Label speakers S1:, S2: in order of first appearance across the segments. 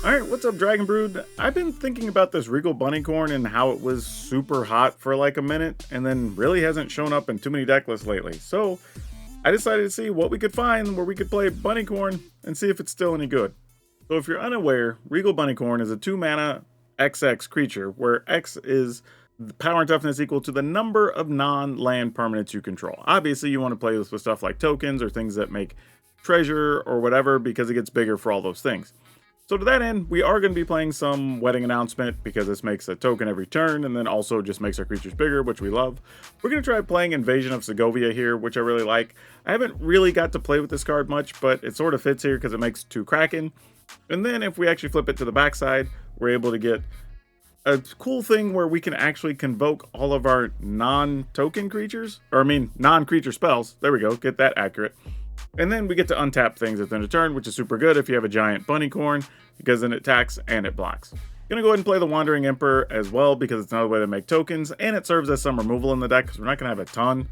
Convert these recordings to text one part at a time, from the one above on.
S1: Alright, what's up, Dragon Brood? I've been thinking about this Regal Bunnicorn and how it was super hot for like a minute, and then really hasn't shown up in too many deck lists lately. So, I decided to see what we could find where we could play Bunnicorn and see if it's still any good. So if you're unaware, Regal Bunnicorn is a 2-mana XX creature, where X is the power and toughness equal to the number of non-land permanents you control. Obviously, you want to play this with stuff like tokens or things that make treasure or whatever, because it gets bigger for all those things. So to that end, we are going to be playing some Wedding Announcement, because this makes a token every turn, and then also just makes our creatures bigger, which we love. We're going to try playing Invasion of Segovia here, which I really like. I haven't really got to play with this card much, but it sort of fits here because it makes 2 Kraken. And then if we actually flip it to the backside, we're able to get a cool thing where we can actually convoke all of our non-token creatures, or I mean non-creature spells. There we go, get that accurate. And then we get to untap things at the end of turn, which is super good if you have a giant Bunnicorn, because then it attacks and it blocks. Gonna go ahead and play the Wandering Emperor as well, because it's another way to make tokens, and it serves as some removal in the deck, because we're not gonna have a ton.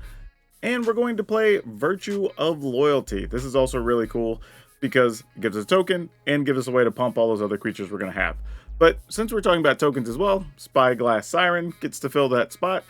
S1: And we're going to play Virtue of Loyalty. This is also really cool, because it gives us a token, and gives us a way to pump all those other creatures we're gonna have. But since we're talking about tokens as well, Spyglass Siren gets to fill that spot,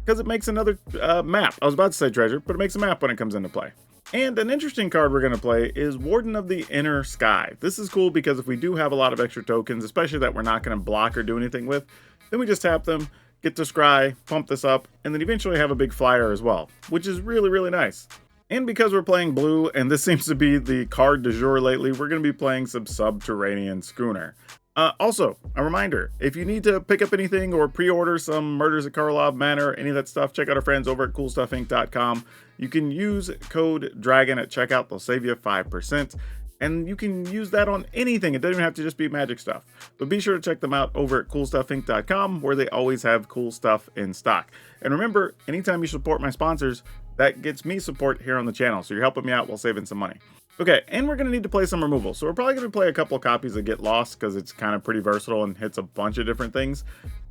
S1: because it makes another map. I was about to say treasure, but it makes a map when it comes into play. And an interesting card we're going to play is Warden of the Inner Sky. This is cool because if we do have a lot of extra tokens, especially that we're not going to block or do anything with, then we just tap them, get to scry, pump this up, and then eventually have a big flyer as well, which is really, really nice. And because we're playing blue, and this seems to be the card du jour lately, we're going to be playing some Subterranean Schooner. Also, a reminder, if you need to pick up anything or pre-order some Murders at Karlov Manor, any of that stuff, check out our friends over at CoolStuffInc.com. You can use code DRAGON at checkout, they'll save you 5%. And you can use that on anything, it doesn't even have to just be magic stuff. But be sure to check them out over at CoolStuffInc.com, where they always have cool stuff in stock. And remember, anytime you support my sponsors, that gets me support here on the channel, so you're helping me out while saving some money. Okay, and we're going to need to play some removal. So we're probably going to play a couple of copies of Get Lost, because it's kind of pretty versatile and hits a bunch of different things.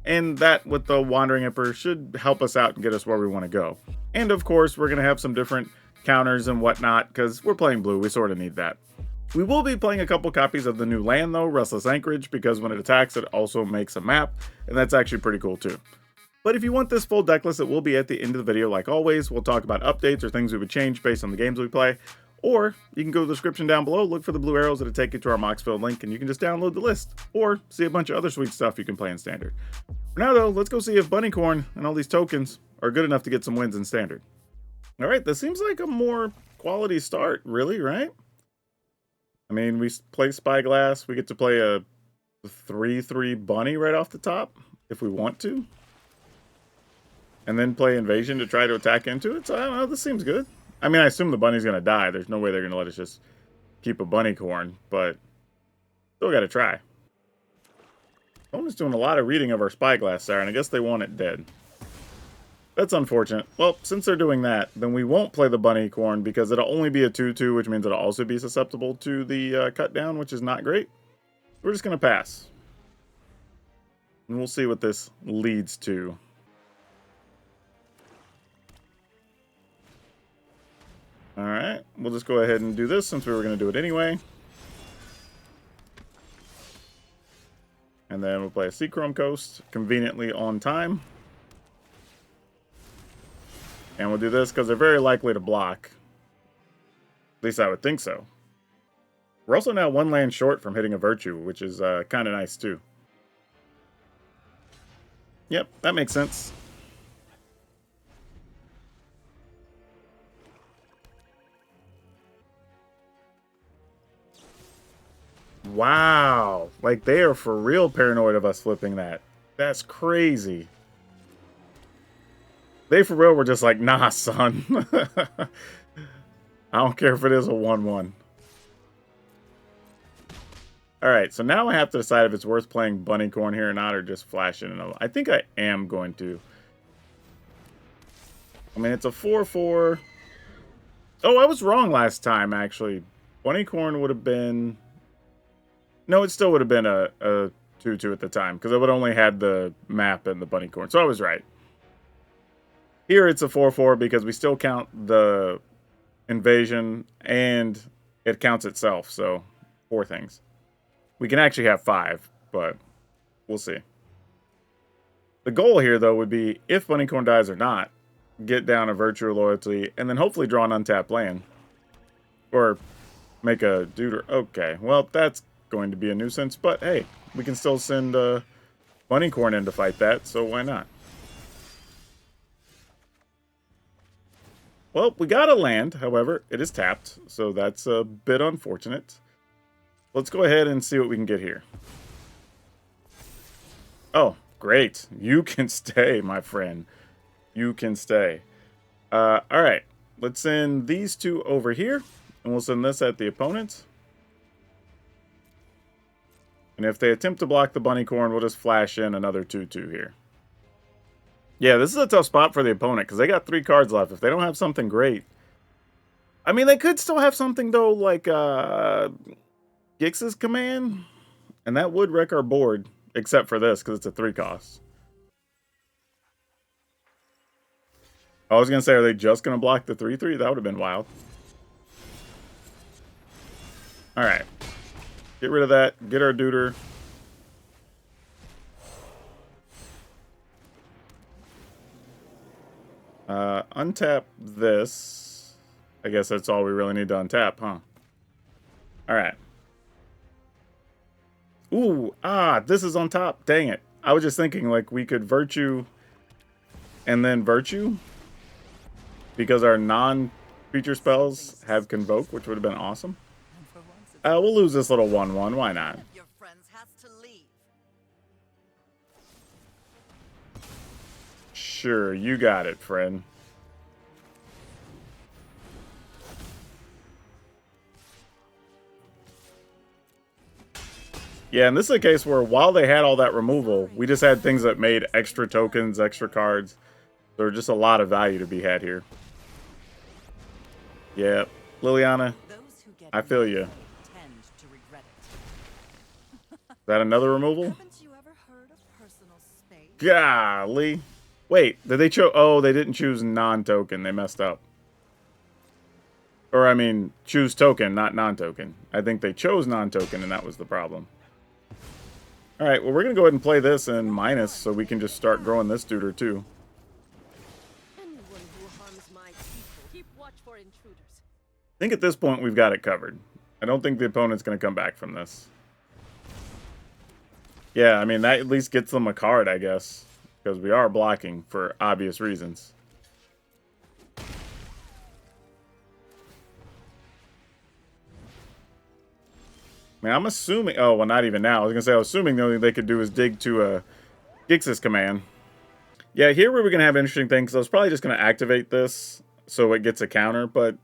S1: And that, with the Wandering Emperor, should help us out and get us where we want to go. And of course, we're going to have some different counters and whatnot, because we're playing blue, we sort of need that. We will be playing a couple copies of the new land though, Restless Anchorage, because when it attacks, it also makes a map, and that's actually pretty cool too. But if you want this full deck list, it will be at the end of the video like always. We'll talk about updates or things we would change based on the games we play. Or you can go to the description down below, look for the blue arrows that'll take you to our Moxfield link, and you can just download the list, or see a bunch of other sweet stuff you can play in Standard. For now though, let's go see if Bunnicorn and all these tokens are good enough to get some wins in Standard. Alright, this seems like a more quality start, really, right? I mean, we play Spyglass, we get to play a 3/3 Bunny right off the top, if we want to. And then play Invasion to try to attack into it, so I don't know, this seems good. I mean, I assume the bunny's going to die. There's no way they're going to let us just keep a Bunnicorn, but still got to try. Opponent's doing a lot of reading of our Spyglass Siren. I guess they want it dead. That's unfortunate. Well, since they're doing that, then we won't play the Bunnicorn, because it'll only be a 2/2, which means it'll also be susceptible to the cut down, which is not great. We're just going to pass. And we'll see what this leads to. Alright, we'll just go ahead and do this since we were going to do it anyway. And then we'll play a Seachrome Coast, conveniently on time. And we'll do this because they're very likely to block. At least I would think so. We're also now 1 land short from hitting a Virtue, which is kind of nice too. Yep, that makes sense. Wow, like they are for real paranoid of us flipping that. That's crazy. They for real were just like, nah, son. I don't care if it is a 1/1. Alright, so now I have to decide if it's worth playing Bunnicorn here or not, or just flashing it. I think I am going to. I mean, it's a 4/4. Oh, I was wrong last time, actually. Bunnicorn would have been... No, it still would have been a 2/2 at the time, because I would only had the map and the Bunnicorn. So I was right. Here it's a 4/4 because we still count the invasion and it counts itself. So 4 things. We can actually have 5, but we'll see. The goal here, though, would be, if Bunnicorn dies or not, get down a Virtue of Loyalty, and then hopefully draw an untapped land. Or make a deuter. Okay, well, that's going to be a nuisance, but hey, we can still send Bunnicorn in to fight that, so why not? Well, we got a land, however, it is tapped, so that's a bit unfortunate. Let's go ahead and see what we can get here. Oh, great. You can stay, my friend. You can stay. Alright, let's send these 2 over here, and we'll send this at the opponent. And if they attempt to block the Bunnicorn, we'll just flash in another 2/2 here. Yeah, this is a tough spot for the opponent, because they got 3 cards left. If they don't have something great... I mean, they could still have something, though, like Gix's Command, and that would wreck our board, except for this, because it's a 3 cost. I was going to say, are they just going to block the 3/3? That would have been wild. Alright. Get rid of that. Get our deuter. Untap this. I guess that's all we really need to untap, huh? Alright. Ooh, this is on top. Dang it. I was just thinking, like, we could Virtue and then Virtue, because our non-creature spells have Convoke, which would have been awesome. We'll lose this little 1/1. Why not? Sure, you got it, friend. Yeah, and this is a case where while they had all that removal, we just had things that made extra tokens, extra cards. There was just a lot of value to be had here. Yeah, Liliana, I feel you. Is that another removal? Golly. Wait, did they choose? Oh, they didn't choose non-token. They messed up. Or, I mean, choose token, not non-token. I think they chose non-token, and that was the problem. Alright, well, we're going to go ahead and play this in minus, so we can just start growing this deuter, too. I think at this point, we've got it covered. I don't think the opponent's going to come back from this. Yeah, I mean, that at least gets them a card, I guess. Because we are blocking for obvious reasons. I mean, I'm assuming... Oh, well, not even now. I was going to say, I was assuming the only thing they could do is dig to Gix's Command. Yeah, here we're going to have interesting things. I was probably just going to activate this so it gets a counter, but...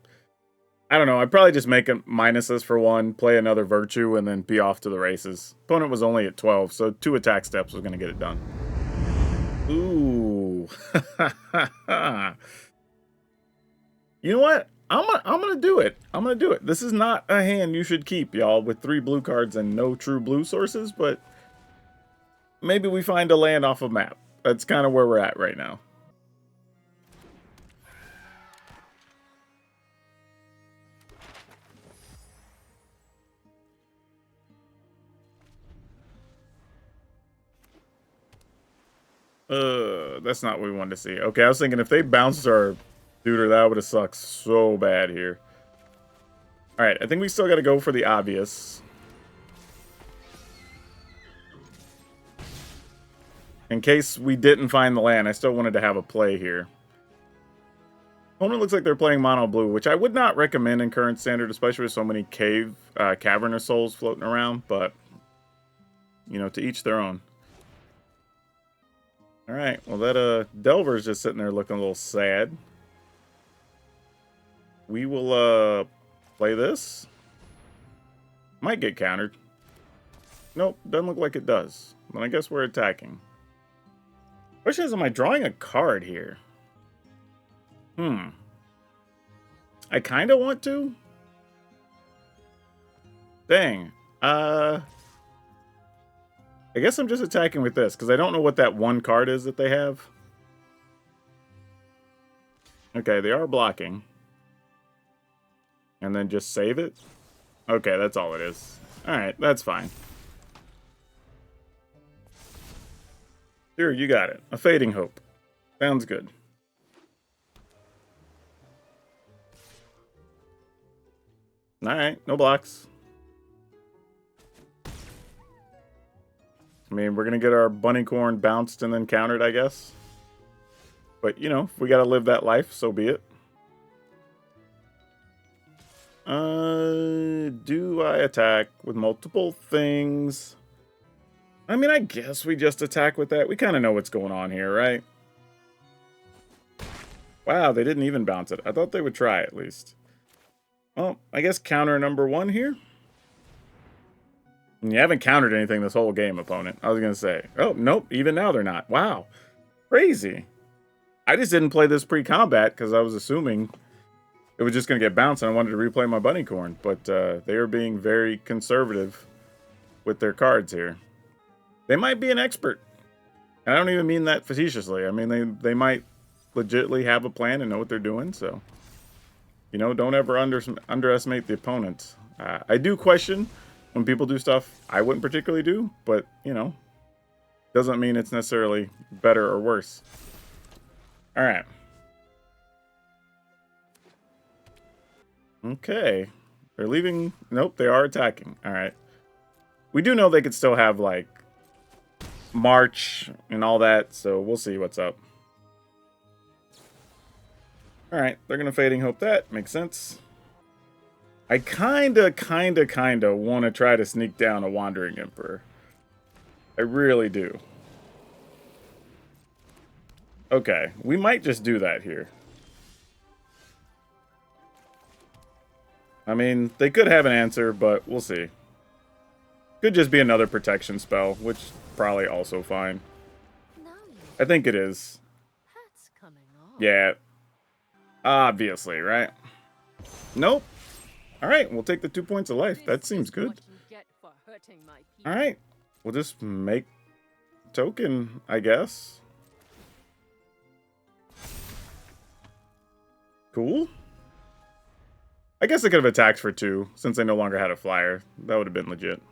S1: I don't know. I'd probably just make a minuses for 1, play another Virtue, and then be off to the races. Opponent was only at 12, so 2 attack steps was going to get it done. Ooh. You know what? I'm gonna do it. I'm gonna do it. This is not a hand you should keep, y'all, with 3 blue cards and no true blue sources, but maybe we find a land off a map. That's kind of where we're at right now. That's not what we wanted to see. Okay, I was thinking if they bounced our deuter, that would have sucked so bad here. Alright, I think we still got to go for the obvious. In case we didn't find the land, I still wanted to have a play here. Opponent looks like they're playing mono blue, which I would not recommend in current standard, especially with so many cavernous souls floating around, but, you know, to each their own. Alright, well that Delver's just sitting there looking a little sad. We will play this. Might get countered. Nope, doesn't look like it does. But I guess we're attacking. Question is, am I drawing a card here? I kind of want to. Dang. I guess I'm just attacking with this, because I don't know what that one card is that they have. Okay, they are blocking. And then just save it? Okay, that's all it is. Alright, that's fine. Sure, you got it. A Fading Hope. Sounds good. Alright, no blocks. I mean, we're going to get our Bunnicorn bounced and then countered, I guess. But, you know, if we got to live that life, so be it. Do I attack with multiple things? I mean, I guess we just attack with that. We kind of know what's going on here, right? Wow, they didn't even bounce it. I thought they would try at least. Well, I guess counter number 1 here. And you haven't countered anything this whole game, opponent. I was going to say. Oh, nope. Even now they're not. Wow. Crazy. I just didn't play this pre-combat because I was assuming it was just going to get bounced and I wanted to replay my Bunnicorn. But they are being very conservative with their cards here. They might be an expert. And I don't even mean that facetiously. I mean, they might legitimately have a plan and know what they're doing. So, you know, don't ever underestimate the opponent. I do question when people do stuff I wouldn't particularly do, but, you know, doesn't mean it's necessarily better or worse. All right. Okay. They're leaving. Nope, they are attacking. All right. We do know they could still have, like, March and all that, so we'll see what's up. All right, they're going to Fading Hope that. Makes sense. I kinda want to try to sneak down a Wandering Emperor. I really do. Okay, we might just do that here. I mean, they could have an answer, but we'll see. Could just be another protection spell, which is probably also fine. I think it is. Yeah. Obviously, right? Nope. Alright, we'll take the 2 points of life. That seems good. Alright. We'll just make token, I guess. Cool. I guess I could have attacked for 2, since I no longer had a flyer. That would have been legit.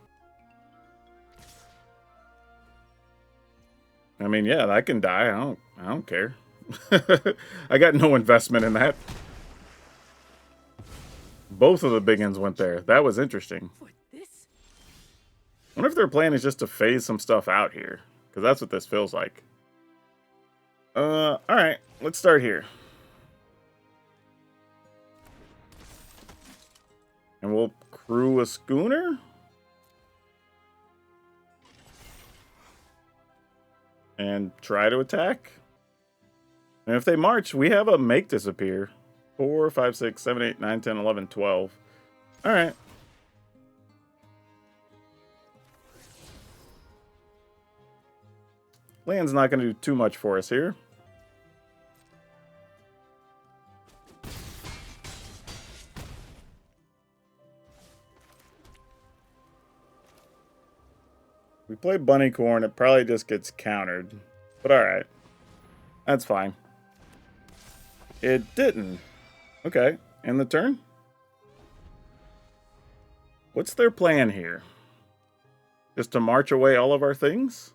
S1: I mean, yeah, that can die. I don't care. I got no investment in that. Both of the big ends went there. That was interesting. I wonder if their plan is just to phase some stuff out here. Because that's what this feels like. Alright. Let's start here. And we'll crew a schooner. And try to attack. And if they march, we have a make disappear. 4, 5, 6, 7, 8, 9, 10, 11, 12. Alright. Land's not going to do too much for us here. We play Bunnicorn, it probably just gets countered. But alright. That's fine. It didn't. Okay. And the turn? What's their plan here? Just to march away all of our things?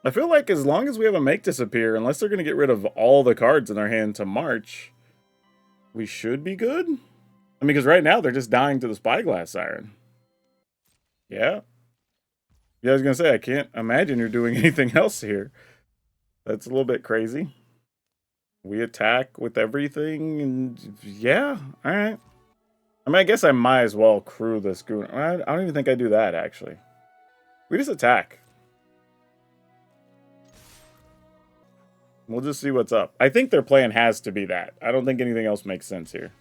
S1: I feel like as long as we have a make disappear, unless they're going to get rid of all the cards in their hand to march, we should be good? I mean, because right now they're just dying to the Spyglass Siren. Yeah. Yeah, I was going to say, I can't imagine you're doing anything else here. That's a little bit crazy. We attack with everything, and yeah, alright. I mean, I guess I might as well crew the schooner. I don't even think I do that, actually. We just attack. We'll just see what's up. I think their plan has to be that. I don't think anything else makes sense here.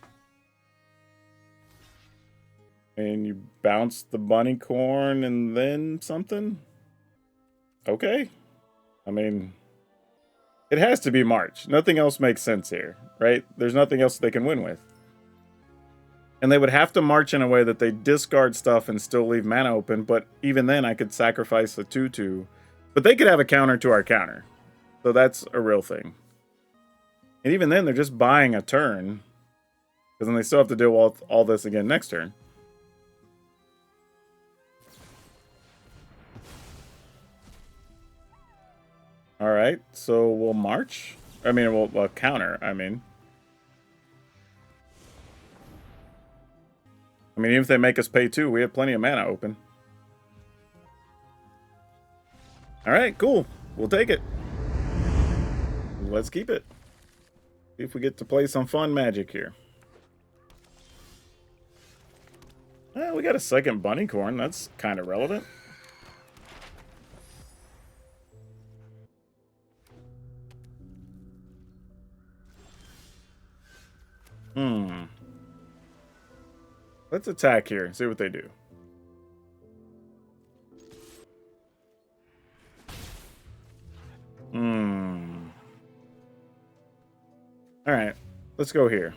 S1: And you bounce the Bunnicorn and then something? Okay. I mean, it has to be March. Nothing else makes sense here, right? There's nothing else they can win with. And they would have to march in a way that they discard stuff and still leave mana open, but even then I could sacrifice the 2/2. But they could have a counter to our counter. So that's a real thing. And even then, they're just buying a turn. Because then they still have to deal with all this again next turn. right, so we'll march. I mean, we'll counter, I mean. Even if they make us pay 2, we have plenty of mana open. Alright, cool. We'll take it. Let's keep it. See if we get to play some fun Magic here. We got a second Bunnicorn. That's kind of relevant. Let's attack here and see what they do. Alright, let's go here.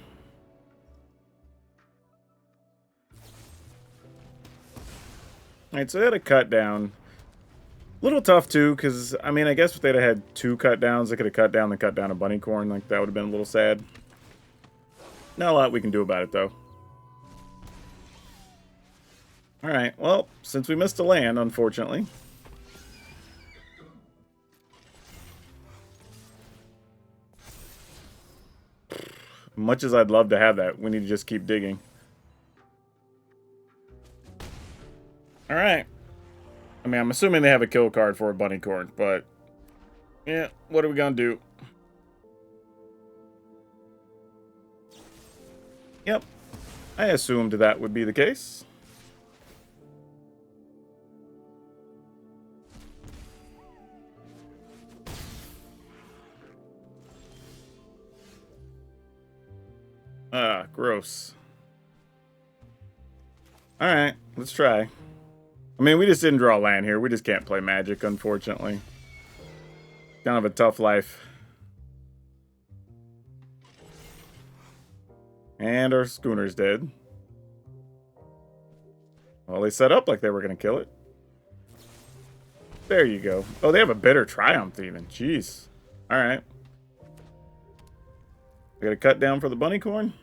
S1: Alright, so they had a cut down. A little tough too, because I mean, I guess if they'd have had 2 cut downs, they could have cut down a Bunnicorn. Like, that would have been a little sad. Not a lot we can do about it, though. Alright, well, since we missed a land, unfortunately. Much as I'd love to have that, we need to just keep digging. Alright. I mean, I'm assuming they have a kill card for a Bunnicorn, but... yeah, what are we gonna do? Yep. I assumed that would be the case. Gross. Alright, let's try. I mean, we just didn't draw land here. We just can't play Magic, unfortunately. Kind of a tough life. And our schooner's dead. Well, they set up like they were going to kill it. There you go. Oh, they have a Bitter Triumph even. Jeez. Alright. We got a cut down for the Bunnicorn.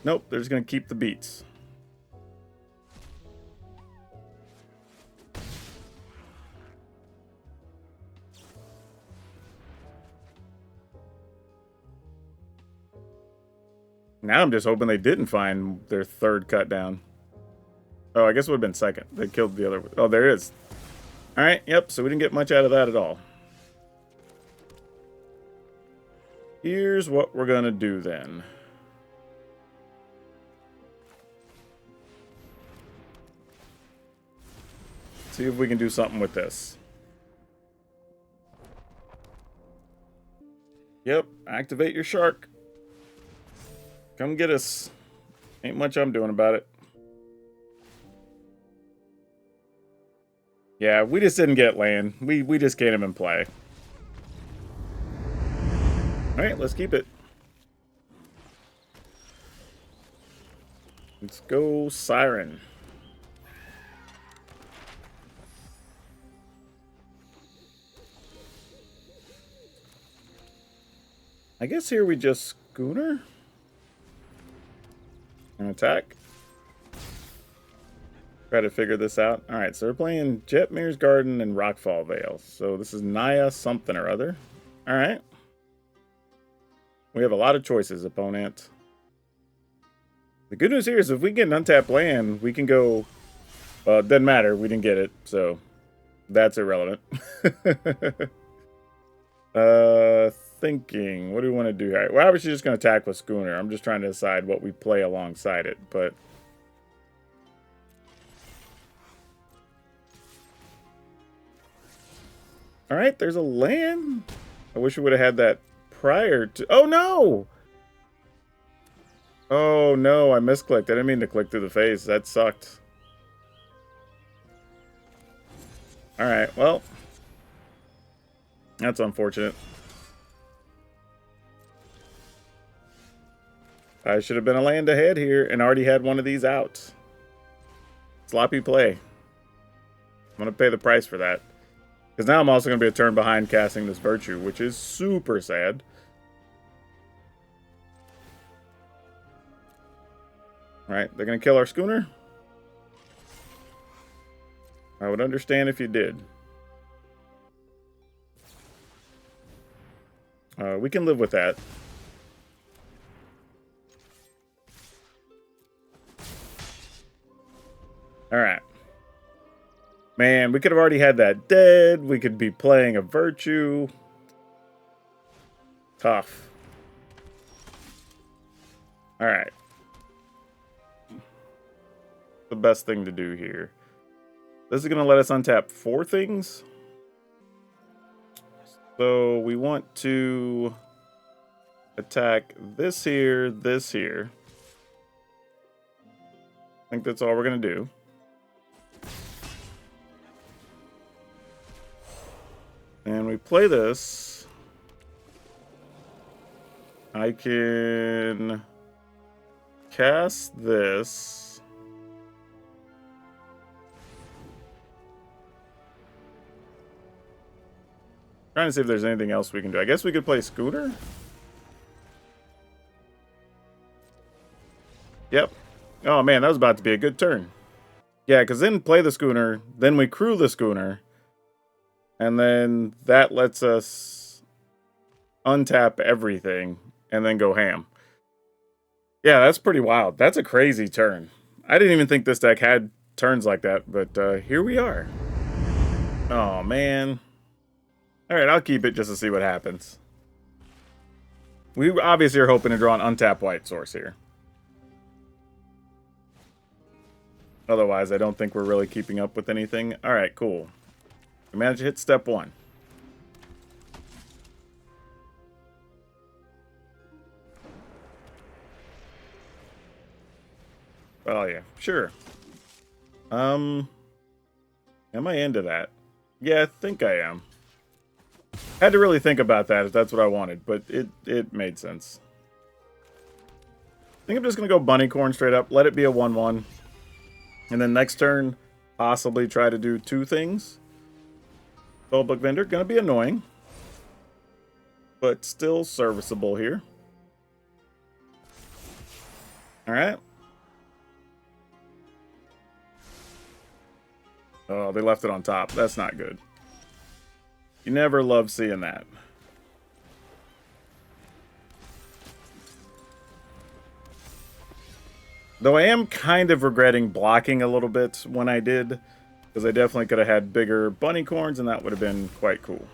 S1: Nope, they're just going to keep the beats. Now I'm just hoping they didn't find their 3rd cut down. Oh, I guess it would have been 2nd. They killed the other one. Oh, there it is. Alright, yep, so we didn't get much out of that at all. Here's what we're going to do then. See if we can do something with this. Yep, activate your shark. Come get us. Ain't much I'm doing about it. Yeah, we just didn't get land. We just can't even play. Alright, let's keep it. Let's go Siren. I guess here we just schooner and attack. Try to figure this out. Alright, so we're playing Jetmir's Garden and Rockfall Vale. So this is Naya something or other. Alright. We have a lot of choices, opponent. The good news here is if we get an untapped land, we can go... well, it doesn't matter. We didn't get it, so that's irrelevant. Thinking, what do we want to do here? We're obviously just going to attack with Schooner. I'm just trying to decide what we play alongside it, but... Alright, there's a land. I wish we would have had that prior to... oh, no! Oh, no, I misclicked. I didn't mean to click through the face. That sucked. Alright, well... that's unfortunate. I should have been a land ahead here and already had one of these out. Sloppy play. I'm going to pay the price for that. Because now I'm also going to be a turn behind casting this Virtue, which is super sad. Alright, they're going to kill our Schooner. I would understand if you did. We can live with that. Alright. Man, we could have already had that dead. We could be playing a Virtue. Tough. Alright. The best thing to do here. This is going to let us untap 4 things. So we want to attack this here, this here. I think that's all we're going to do. And we play this. I can cast this. Trying to see if there's anything else we can do. I guess we could play Scooter. Yep. Oh man, that was about to be a good turn. Yeah, because then play the Schooner, then we crew the Schooner, and then that lets us untap everything and then go ham. Yeah, that's pretty wild. That's a crazy turn. I didn't even think this deck had turns like that, but here we are. Oh man. Alright, I'll keep it just to see what happens. We obviously are hoping to draw an untap white source here. Otherwise, I don't think we're really keeping up with anything. Alright, cool. We managed to hit step 1. Oh yeah, sure. Am I into that? Yeah, I think I am. Had to really think about that if that's what I wanted, but it made sense. I think I'm just gonna go Bunnicorn straight up, let it be a 1/1. And then next turn, possibly try to do 2 things. Spellbook Vendor, gonna be annoying. But still serviceable here. Alright. Oh, they left it on top. That's not good. You never love seeing that. Though I am kind of regretting blocking a little bit when I did, because I definitely could have had bigger Bunnicorns, and that would have been quite cool.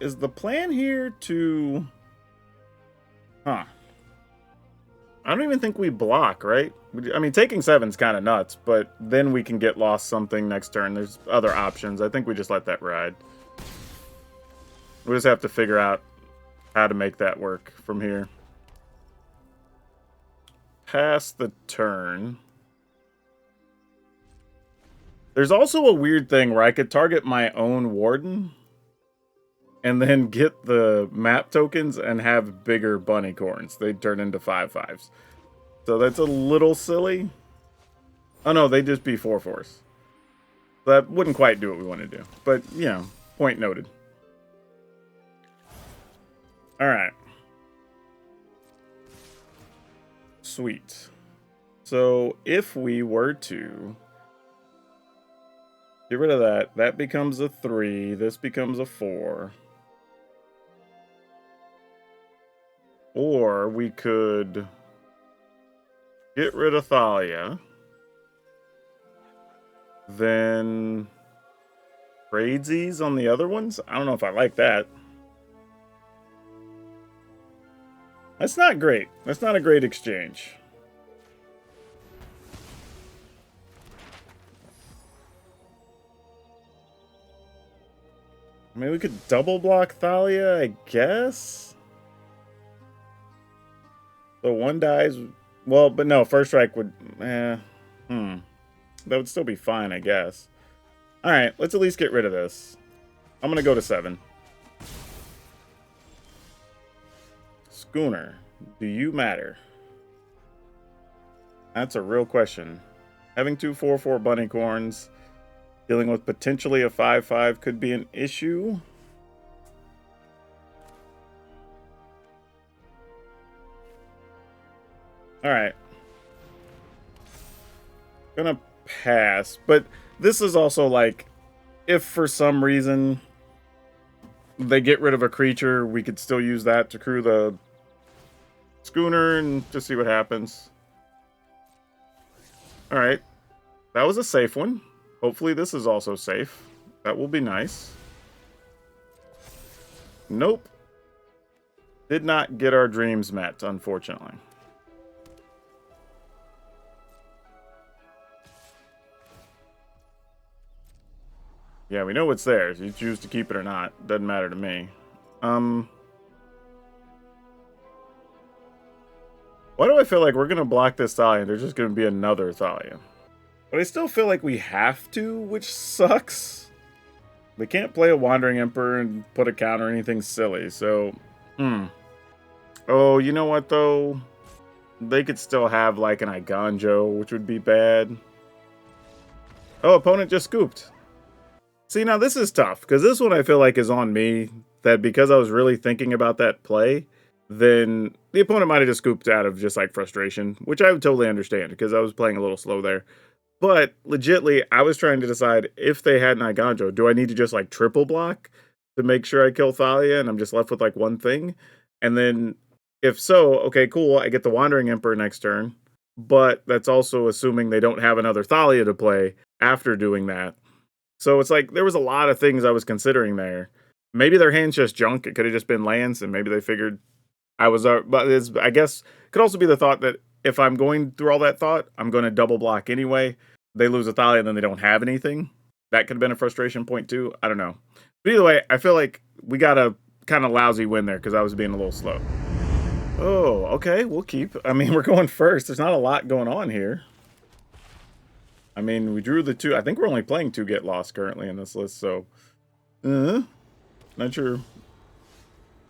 S1: Is the plan here to... Huh. I don't even think we block, right? I mean, taking 7's kind of nuts, but then we can get lost something next turn. There's other options. I think we just let that ride. We just have to figure out how to make that work from here. Pass the turn. There's also a weird thing where I could target my own Warden and then get the map tokens and have bigger Bunnicorns. They turn into 5/5s. So that's a little silly. Oh no, they just be 4/4s. That wouldn't quite do what we want to do. But, you know, point noted. Alright. Sweet. So, if we were to get rid of that, that becomes a 3, this becomes a 4. Or we could get rid of Thalia. Then Tradesies on the other ones? I don't know if I like that. That's not great. That's not a great exchange. I mean, we could double block Thalia, I guess. So 1 dies. Well, but no, first strike would... That would still be fine, I guess. Alright, let's at least get rid of this. I'm going to go to 7. Schooner, do you matter? That's a real question. Having 2 4/4 Bunnicorns, dealing with potentially a 5/5 could be an issue. Alright. Gonna pass. But this is also like, if for some reason they get rid of a creature, we could still use that to crew the schooner and just see what happens. Alright. That was a safe one. Hopefully this is also safe. That will be nice. Nope. Did not get our dreams met, unfortunately. Yeah, we know what's there. If you choose to keep it or not, doesn't matter to me. Why do I feel like we're going to block this Thalia? There's just going to be another Thalia. But I still feel like we have to, which sucks. They can't play a Wandering Emperor and put a counter or anything silly, so... Oh, you know what, though? They could still have, like, an Iganjo, which would be bad. Oh, opponent just scooped. See, now this is tough, because this one I feel like is on me, that because I was really thinking about that play, then the opponent might have just scooped out of just, like, frustration, which I would totally understand, because I was playing a little slow there. But, legitly, I was trying to decide, if they had an Iganjo, do I need to just, like, triple block to make sure I kill Thalia, and I'm just left with, like, one thing? And then, if so, okay, cool, I get the Wandering Emperor next turn, but that's also assuming they don't have another Thalia to play after doing that. So it's like, there was a lot of things I was considering there. Maybe their hand's just junk, it could have just been lands, and maybe they figured I was, but I guess, could also be the thought that if I'm going through all that thought, I'm going to double block anyway. They lose a Thalia and then they don't have anything. That could have been a frustration point too. I don't know. But either way, I feel like we got a kind of lousy win there because I was being a little slow. Oh, okay, we'll keep. I mean, we're going first. There's not a lot going on here. I mean, we drew the two. I think we're only playing 2 Get Lost currently in this list, so... not sure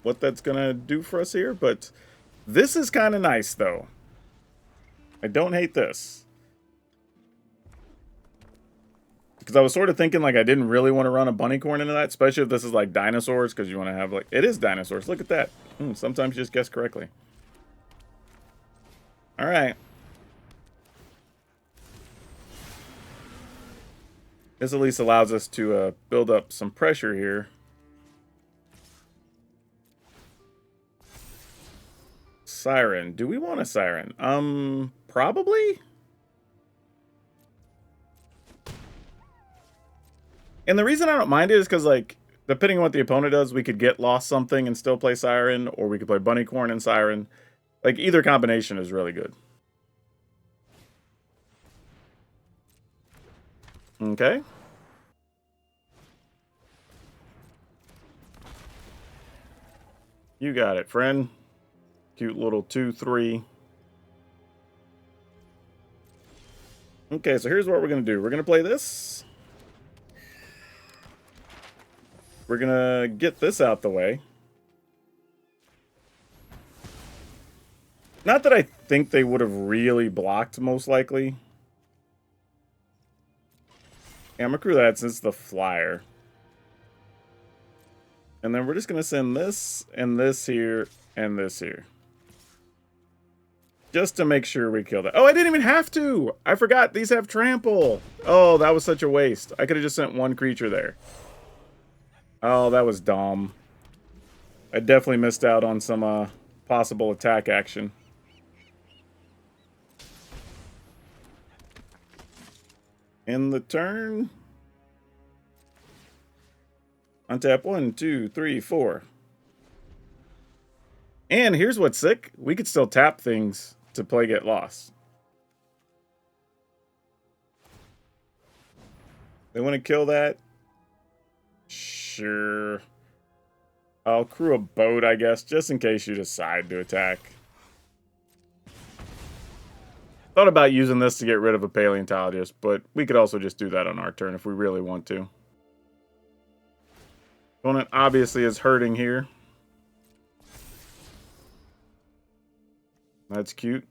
S1: what that's gonna do for us here, but this is kind of nice, though. I don't hate this. Because I was sort of thinking, like, I didn't really want to run a Bunnicorn into that, especially if this is, like, dinosaurs, because you want to have, like... It is dinosaurs. Look at that. Sometimes you just guess correctly. Alright. This at least allows us to build up some pressure here. Siren. Do we want a Siren? Probably? And the reason I don't mind it is because, like, depending on what the opponent does, we could get Lost something and still play Siren, or we could play Bunnicorn and Siren. Like, either combination is really good. Okay. You got it, friend. Cute little 2/3. Okay, so here's what we're going to do. We're going to play this. We're going to get this out the way. Not that I think they would have really blocked, most likely. Yeah, I'm going to crew that since it's the flyer. And then we're just going to send this, and this here, and this here. Just to make sure we kill that. Oh, I didn't even have to! I forgot, these have trample! Oh, that was such a waste. I could have just sent one creature there. Oh, that was dumb. I definitely missed out on some possible attack action. In the turn. Untap 1, 2, 3, 4. And here's what's sick. We could still tap things to play Get Lost. They want to kill that? Sure. I'll crew a boat, I guess, just in case you decide to attack. Thought about using this to get rid of a paleontologist, but we could also just do that on our turn if we really want to. Opponent obviously is hurting here. That's cute.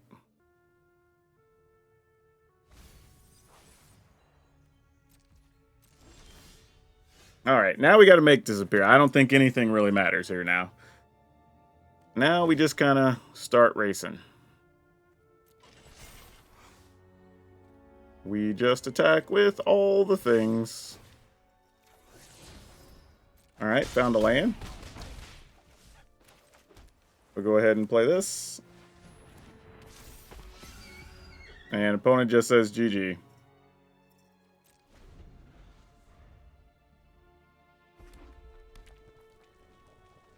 S1: Alright, now we got to make disappear. I don't think anything really matters here now. Now we just kind of start racing. We just attack with all the things. Alright, found a land. We'll go ahead and play this. And opponent just says GG.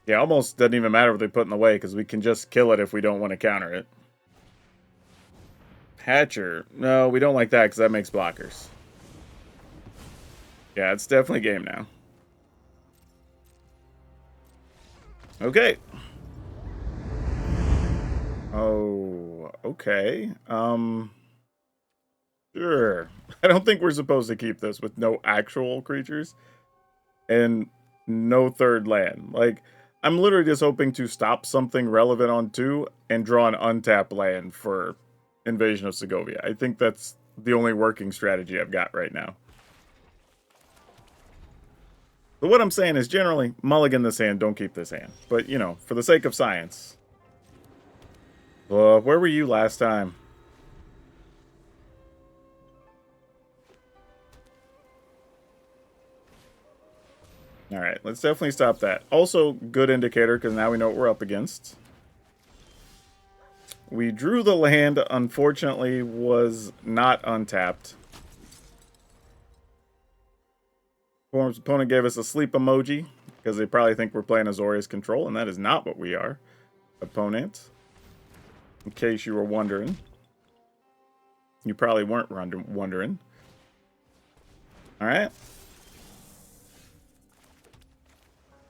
S1: Yeah, almost doesn't even matter what they put in the way, because we can just kill it if we don't want to counter it. Hatcher. No, we don't like that, because that makes blockers. Yeah, it's definitely game now. Okay. Oh, okay. Sure. I don't think we're supposed to keep this with no actual creatures and no third land. Like, I'm literally just hoping to stop something relevant on 2 and draw an untapped land for Invasion of Segovia. I think that's the only working strategy I've got right now. But what I'm saying is generally, mulligan this hand, don't keep this hand. But, you know, for the sake of science. Where were you last time? Alright, let's definitely stop that. Also, good indicator, because now we know what we're up against. We drew the land, unfortunately, was not untapped. Opponent gave us a sleep emoji, because they probably think we're playing Azorius Control, and that is not what we are. Opponent. In case you were wondering. You probably weren't wondering. Alright.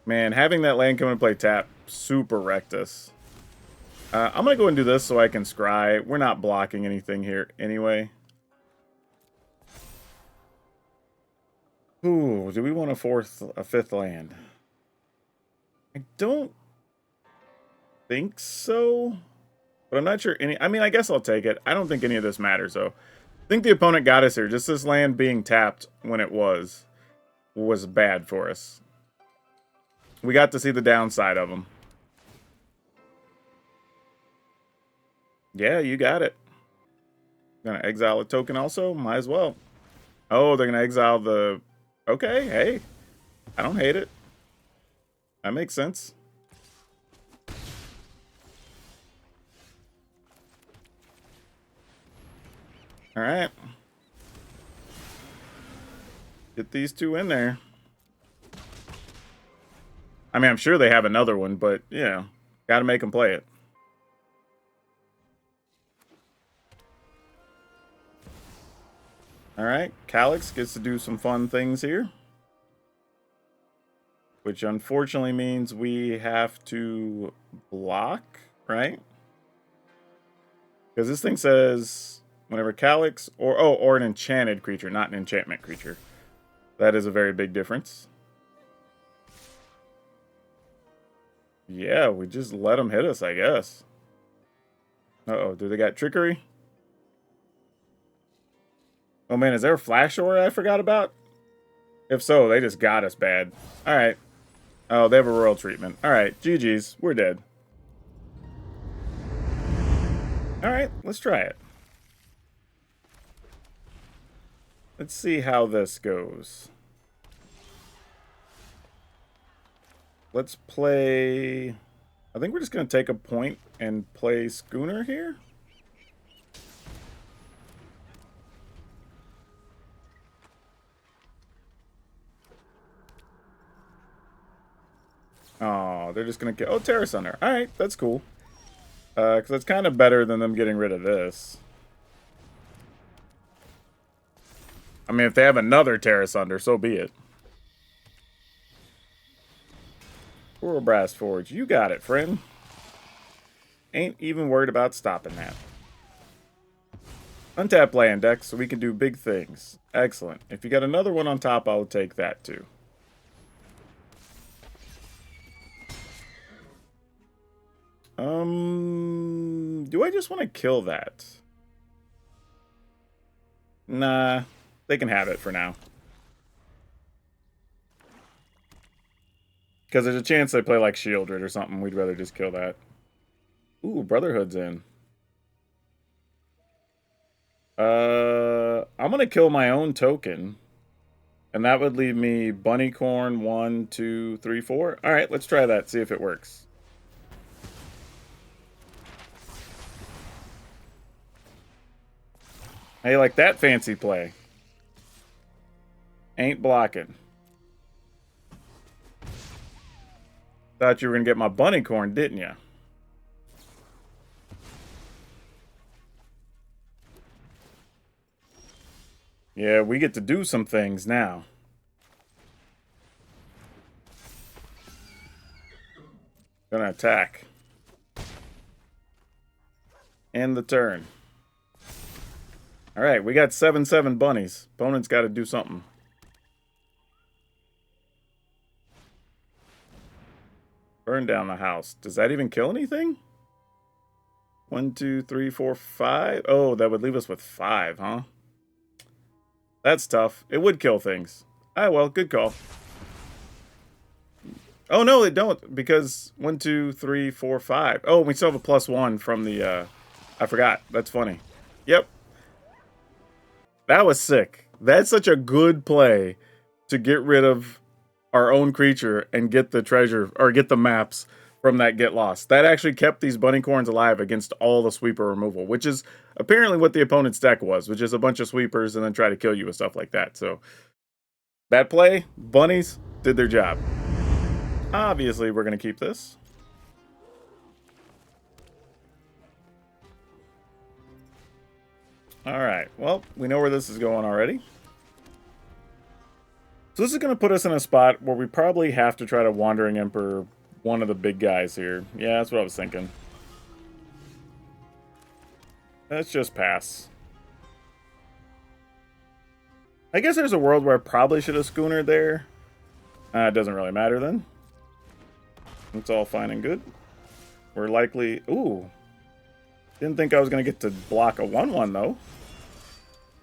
S1: Man, having that land come and play tap, super wrecked us. I'm going to go and do this so I can scry. We're not blocking anything here anyway. Ooh, do we want a fifth land? I don't think so. But I'm not sure any... I mean, I guess I'll take it. I don't think any of this matters, though. I think the opponent got us here. Just this land being tapped when it was bad for us. We got to see the downside of them. Yeah, you got it. Gonna exile a token also? Might as well. Oh, they're gonna exile the... Okay, hey. I don't hate it. That makes sense. Alright. Get these two in there. I mean, I'm sure they have another one, but, you know, gotta make them play it. Alright, Calyx gets to do some fun things here. Which unfortunately means we have to block, right? Because this thing says whenever Calyx or an enchanted creature, not an enchantment creature. That is a very big difference. Yeah, we just let them hit us, I guess. Uh-oh, do they got trickery? Oh man, is there a flash aura I forgot about? If so, they just got us bad. Alright. Oh, they have a royal treatment. Alright, GG's. We're dead. Alright, let's try it. Let's see how this goes. Let's play... I think we're just going to take a point and play Schooner here. Oh, they're just going to get... Oh, Terra Sunder. Alright, that's cool. Because that's kind of better than them getting rid of this. I mean, if they have another Terra Sunder, so be it. Coral Brass Forge, you got it, friend. Ain't even worried about stopping that. Untap land deck, so we can do big things. Excellent. If you got another one on top, I'll take that too. Do I just want to kill that? Nah, they can have it for now. Because there's a chance they play like Shieldred or something. We'd rather just kill that. Ooh, Brotherhood's in. I'm going to kill my own token. And that would leave me Bunnicorn 1, 2, 3, 4. All right, let's try that, see if it works. Hey, like that fancy play. Ain't blocking. Thought you were going to get my Bunnicorn, didn't you? Yeah, we get to do some things now. Gonna attack. End the turn. Alright, we got 7/7 bunnies. Opponent's got to do something. Burn down the house. Does that even kill anything? 1, 2, 3, 4, 5. Oh, that would leave us with 5, huh? That's tough. It would kill things. Ah, well, good call. Oh, no, they don't, because 1, 2, 3, 4, 5. Oh, we still have a +1 from the, I forgot. That's funny. Yep. That was sick. That's such a good play to get rid of our own creature and get the treasure, or get the maps from that get lost. That actually kept these Bunnicorns alive against all the sweeper removal, which is apparently what the opponent's deck was, which is a bunch of sweepers and then try to kill you with stuff like that. So that play, bunnies did their job. Obviously, we're going to keep this. All right, well, we know where this is going already. So this is going to put us in a spot where we probably have to try to Wandering Emperor one of the big guys here. Yeah, that's what I was thinking. Let's just pass. I guess there's a world where I probably should have Schoonered there. It doesn't really matter then. It's all fine and good. We're likely... Ooh. Didn't think I was going to get to block a 1/1 though.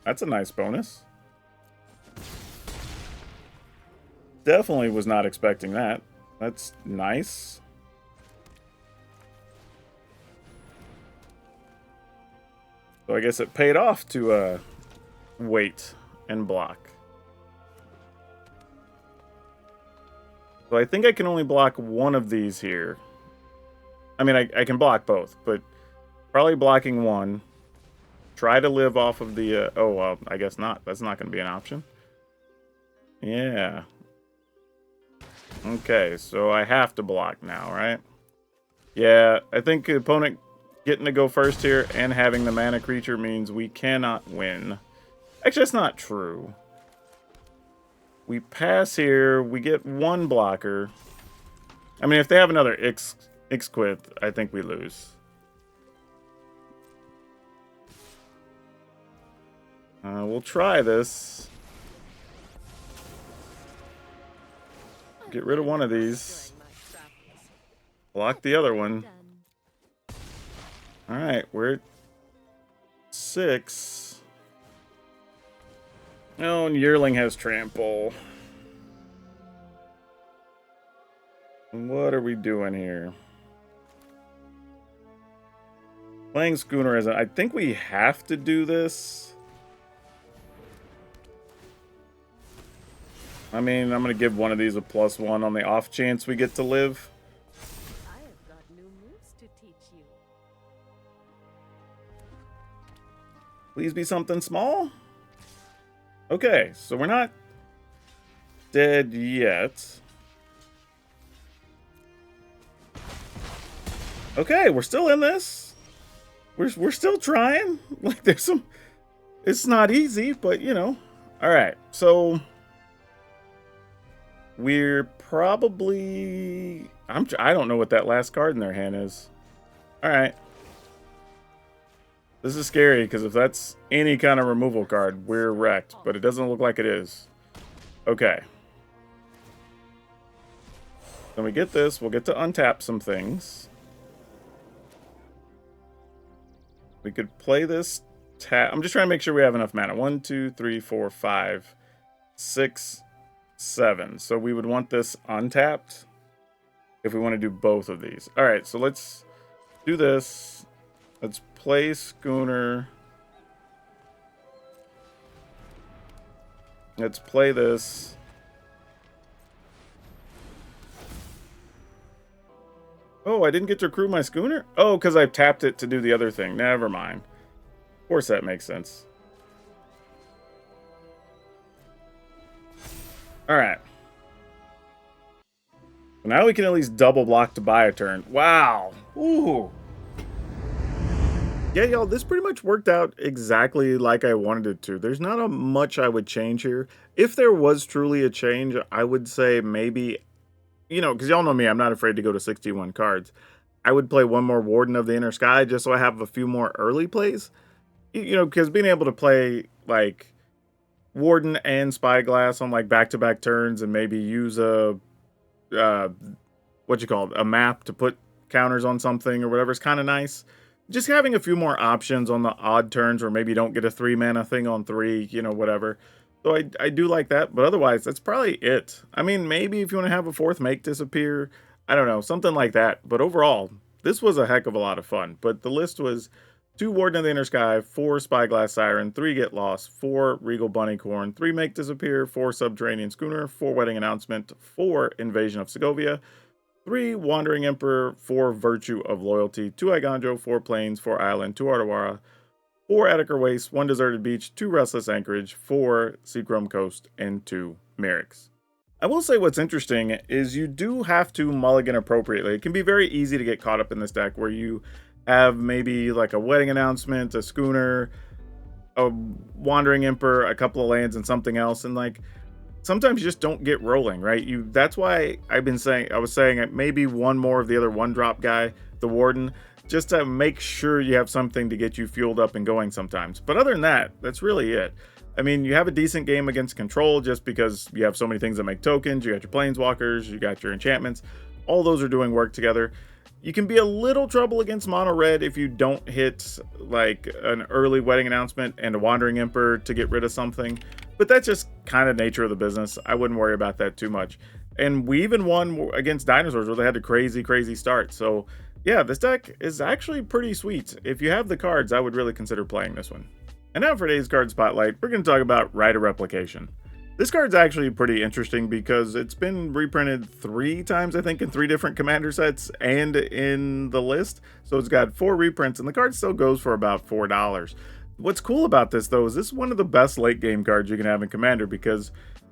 S1: That's a nice bonus. Definitely was not expecting that. That's nice. So I guess it paid off to wait and block. So I think I can only block one of these here. I mean, I can block both, but probably blocking one. Try to live off of the... oh, well, I guess not. That's not going to be an option. Yeah. Okay, so I have to block now, right? Yeah, I think the opponent getting to go first here and having the mana creature means we cannot win. Actually, that's not true. We pass here, we get one blocker. I mean, if they have another Ixquith, I think we lose. We'll try this. Get rid of one of these. Block the other one. Alright, we're at 6. Oh, and Yearling has trample. What are we doing here? Playing Schooner as I think we have to do this. I mean, I'm going to give one of these a +1 on the off chance we get to live.
S2: I have got new moves to teach you.
S1: Please be something small. Okay, so we're not dead yet. Okay, we're still in this. We're still trying. Like, there's some... It's not easy, but, you know. Alright, so... We're probably... I don't know what that last card in their hand is. Alright. This is scary, because if that's any kind of removal card, we're wrecked. But it doesn't look like it is. Okay. Then we get this. We'll get to untap some things. We could play this tap. I'm just trying to make sure we have enough mana. 1, 2, 3, 4, 5, 6, 7. So we would want this untapped if we want to do both of these. All right, so let's do this. Let's play Schooner. Let's play this. Oh, I didn't get to crew my schooner? Oh, because I tapped it to do the other thing. Never mind. Of course that makes sense. Alright. Now we can at least double block to buy a turn. Wow. Ooh. Yeah, y'all, this pretty much worked out exactly like I wanted it to. There's not much I would change here. If there was truly a change, I would say maybe, you know, because y'all know me, I'm not afraid to go to 61 cards. I would play one more Warden of the Inner Sky just so I have a few more early plays. You know, because being able to play, like, Warden and Spyglass on, like, back-to-back turns and maybe use a, what you call it, a map to put counters on something or whatever is kind of nice. Just having a few more options on the odd turns where maybe you don't get a 3-mana thing on 3, you know, whatever. So I do like that, but otherwise, that's probably it. I mean, maybe if you want to have a 4th Make disappear, I don't know, something like that. But overall, this was a heck of a lot of fun. But the list was 2 Warden of the Inner Sky, 4 Spyglass Siren, 3 Get Lost, 4 Regal Bunnicorn, 3 Make Disappear, 4 Subterranean Schooner, 4 Wedding Announcement, 4 Invasion of Segovia, 3 Wandering Emperor, 4 Virtue of Loyalty, 2 Igandro, 4 Plains, 4 Island, 2 Ardawara, 4 Attica Waste, 1 Deserted Beach, 2 Restless Anchorage, 4 Seachrome Coast, and 2 Merrick's. I will say what's interesting is you do have to mulligan appropriately. It can be very easy to get caught up in this deck where you have maybe like a Wedding Announcement, a Schooner, a Wandering Emperor, a couple of lands, and something else, and like sometimes you just don't get rolling, right? That's why I was saying maybe one more of the other 1-drop guy, the Warden, just to make sure you have something to get you fueled up and going sometimes. But other than that, that's really it. I mean, you have a decent game against Control just because you have so many things that make tokens. You got your Planeswalkers, you got your enchantments. All those are doing work together. You can be a little trouble against Mono Red if you don't hit like an early Wedding Announcement and a Wandering Emperor to get rid of something. But that's just kind of nature of the business. I wouldn't worry about that too much. And we even won against Dinosaurs where they had a crazy start. So yeah, this deck is actually pretty sweet. If you have the cards, I would really consider playing this one. And now for today's card spotlight, we're going to talk about Rite of Replication. This card's actually pretty interesting because it's been reprinted 3 times, I think, in 3 different commander sets and in the list. So it's got 4 reprints, and the card still goes for about $4. What's cool about this, though, is this is one of the best late game cards you can have in Commander because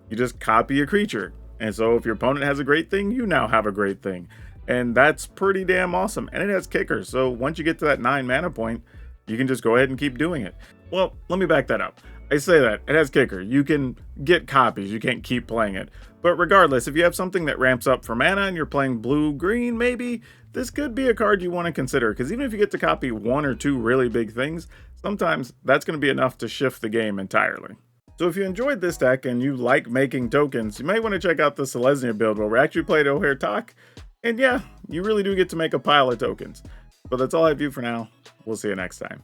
S1: you just copy a creature. And so if your opponent has a great thing, you now have a great thing. And that's pretty damn awesome. And it has kickers. So once you get to that 9 mana point, you can just go ahead and keep doing it. Well, let me back that up. I say that, it has kicker. You can get copies, you can't keep playing it. But regardless, if you have something that ramps up for mana and you're playing blue-green maybe, this could be a card you want to consider, because even if you get to copy 1 or 2 really big things, sometimes that's going to be enough to shift the game entirely. So if you enjoyed this deck and you like making tokens, you might want to check out the Selesnya build where we actually played O'Hare Talk, and yeah, you really do get to make a pile of tokens. But that's all I have for you for now. We'll see you next time.